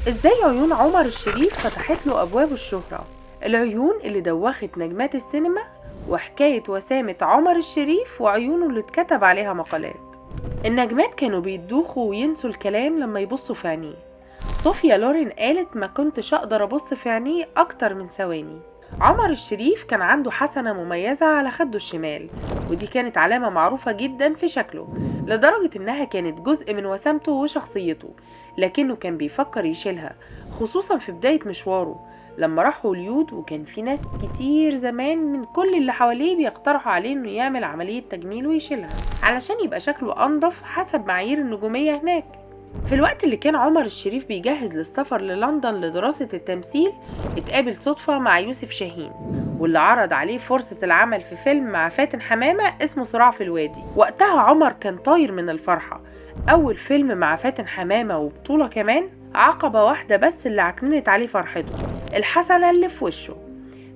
ازاي عيون عمر الشريف فتحت له ابواب الشهرة؟ العيون اللي دوخت نجمات السينما، وحكاية وسامة عمر الشريف وعيونه اللي اتكتب عليها مقالات. النجمات كانوا بيدوخوا وينسوا الكلام لما يبصوا في عينيه. صوفيا لورين قالت ما كنتش اقدر ابص في عينيه اكتر من ثواني. عمر الشريف كان عنده حسنة مميزة على خده الشمال، ودي كانت علامة معروفة جدا في شكله، لدرجة انها كانت جزء من وسامته وشخصيته، لكنه كان بيفكر يشيلها، خصوصا في بداية مشواره لما راح هوليود، وكان في ناس كتير زمان من كل اللي حواليه بيقترحوا عليه انه يعمل عملية تجميل ويشيلها علشان يبقى شكله انضف حسب معايير النجومية هناك. في الوقت اللي كان عمر الشريف بيجهز للسفر للندن لدراسة التمثيل، اتقابل صدفة مع يوسف شاهين، واللي عرض عليه فرصة العمل في فيلم مع فاتن حمامة اسمه صراع في الوادي. وقتها عمر كان طاير من الفرحة، أول فيلم مع فاتن حمامة وبطولة كمان، عقبة واحدة بس اللي عكننت عليه فرحته: الحسنة اللي في وشه.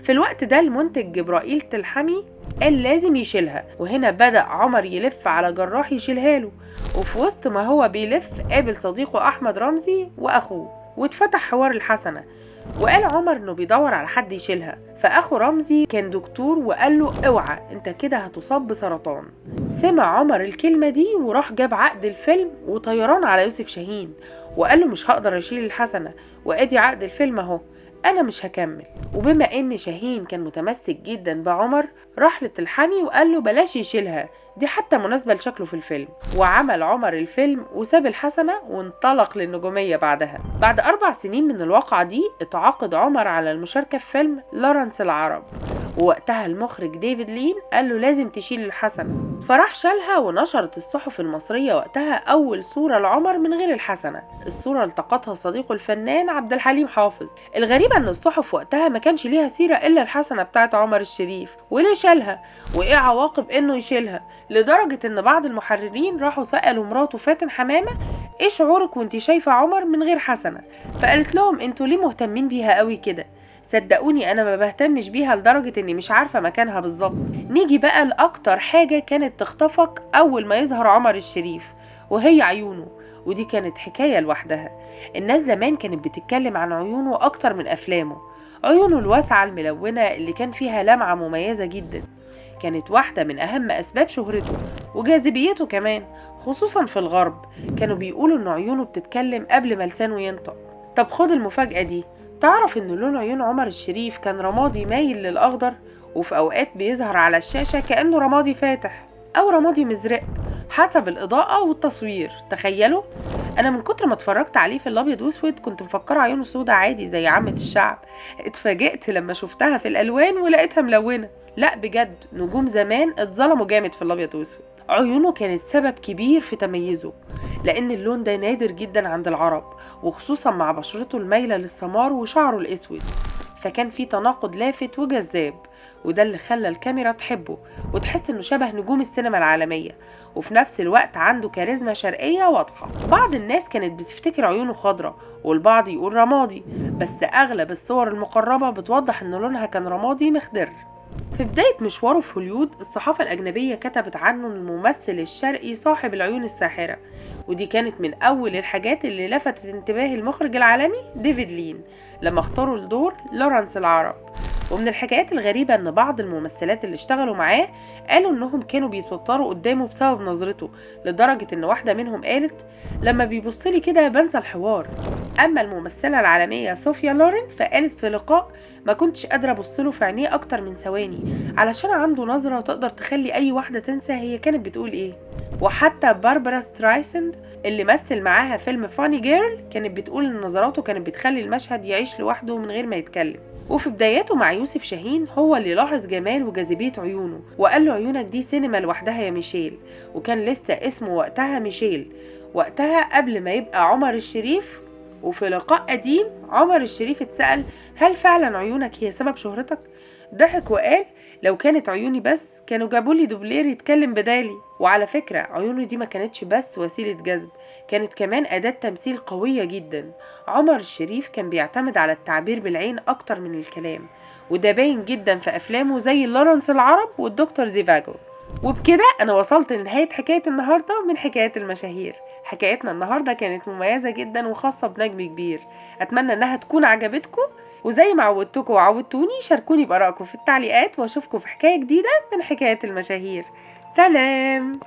في الوقت ده المنتج جبرائيل تلحمي قال لازم يشيلها، وهنا بدأ عمر يلف على جراح يشيلها له، وفي وسط ما هو بيلف قابل صديقه أحمد رمزي وأخوه، واتفتح حوار الحسنة، وقال عمر انه بيدور على حد يشيلها، فاخو رمزي كان دكتور وقال له اوعى انت كده هتصاب بسرطان. سمع عمر الكلمة دي وراح جاب عقد الفيلم وطيران على يوسف شاهين، وقال له مش هقدر اشيل الحسنة، وادي عقد الفيلم اهو، انا مش هكمل. وبما ان شاهين كان متمسك جدا بعمر، راح لتلحمي وقال له بلاش يشيلها، دي حتى مناسبة لشكله في الفيلم. وعمل عمر الفيلم وساب الحسنة وانطلق للنجومية بعدها. بعد 4 سنين من الواقعة دي اتعاقد عمر على المشاركة في فيلم لورنس العرب، ووقتها المخرج ديفيد لين قال له لازم تشيل الحسنة، فراح شالها. ونشرت الصحف المصرية وقتها أول صورة لعمر من غير الحسنة، الصورة التقطها صديقه الفنان عبد الحليم حافظ. الغريب أن الصحف وقتها ما كانش ليها سيرة إلا الحسنة بتاعت عمر الشريف، وليه شالها وإيه عواقب إنه يشيلها، لدرجة إن بعض المحررين راحوا سألوا مراته فاتن حمامة إيه شعورك وإنتي شايفة عمر من غير حسنة، فقالت لهم إنتوا ليه مهتمين بيها قوي كده؟ صدقوني انا ما بهتمش بيها لدرجة اني مش عارفة مكانها بالظبط. نيجي بقى لاكتر حاجة كانت تخطفك اول ما يظهر عمر الشريف، وهي عيونه، ودي كانت حكاية لوحدها. الناس زمان كانت بتتكلم عن عيونه اكتر من افلامه. عيونه الواسعة الملونة اللي كان فيها لمعة مميزة جدا كانت واحدة من اهم اسباب شهرته وجاذبيته كمان، خصوصا في الغرب كانوا بيقولوا ان عيونه بتتكلم قبل ما لسانه ينطق. طب خد المفاجأة دي، تعرف ان لون عيون عمر الشريف كان رمادي مايل للاخضر، وفي اوقات بيظهر على الشاشة كأنه رمادي فاتح او رمادي مزرق حسب الاضاءة والتصوير. تخيلوا، انا من كتر ما اتفرجت عليه في الابيض واسود كنت مفكرة عيونه سودا عادي زي عامة الشعب، اتفاجئت لما شفتها في الالوان ولقيتها ملونة. لا بجد، نجوم زمان اتظلموا جامد في الابيض واسود. عيونه كانت سبب كبير في تميزه، لأن اللون ده نادر جدا عند العرب، وخصوصا مع بشرته المايلة للسمار وشعره الأسود، فكان في تناقض لافت وجذاب، وده اللي خلى الكاميرا تحبه وتحس انه شبه نجوم السينما العالمية، وفي نفس الوقت عنده كاريزما شرقية واضحة. بعض الناس كانت بتفتكر عيونه خضرة والبعض يقول رمادي، بس أغلب الصور المقربة بتوضح ان لونها كان رمادي مخضر. في بداية مشواره في هوليود، الصحافة الأجنبية كتبت عنه الممثل الشرقي صاحب العيون الساحرة، ودي كانت من أول الحاجات اللي لفتت انتباه المخرج العالمي ديفيد لين لما اختاروا لدور لورنس العرب. ومن الحكايات الغريبة ان بعض الممثلات اللي اشتغلوا معاه قالوا انهم كانوا بيتوتروا قدامه بسبب نظرته، لدرجة ان واحدة منهم قالت لما بيبصلي كده بنسى الحوار. اما الممثلة العالمية صوفيا لورين فقالت في لقاء ما كنتش قادرة ابصله في عينيه اكتر من ثواني علشان عنده نظرة تقدر تخلي اي واحدة تنسى هي كانت بتقول ايه. وحتى باربرا سترايسند اللي مثل معاها فيلم فاني جيرل كانت بتقول ان نظراته كانت بتخلي المشهد يعيش لوحده من غير ما يتكلم. وفي بداياته مع يوسف شاهين هو اللي لاحظ جمال وجاذبية عيونه وقال له عيونك دي سينما لوحدها يا ميشيل، وكان لسه اسمه وقتها ميشيل، وقتها قبل ما يبقى عمر الشريف. وفي لقاء قديم عمر الشريف اتسأل هل فعلا عيونك هي سبب شهرتك؟ ضحك وقال لو كانت عيوني بس كانوا جابولي دوبلير يتكلم بدالي. وعلى فكرة عيونه دي ما كانتش بس وسيلة جذب، كانت كمان أداة تمثيل قوية جدا. عمر الشريف كان بيعتمد على التعبير بالعين أكتر من الكلام، وده باين جدا في أفلامه زي لورنس العرب والدكتور زيفاجو. وبكده أنا وصلت لنهاية حكاية النهاردة من حكايات المشاهير. حكايتنا النهاردة كانت مميزة جدا وخاصة بنجم كبير. أتمنى إنها تكون عجبتكم، وزي ما عودتكم وعودتوني شاركوني بآرائكم في التعليقات، وأشوفكم في حكاية جديدة من حكايات المشاهير. سلام.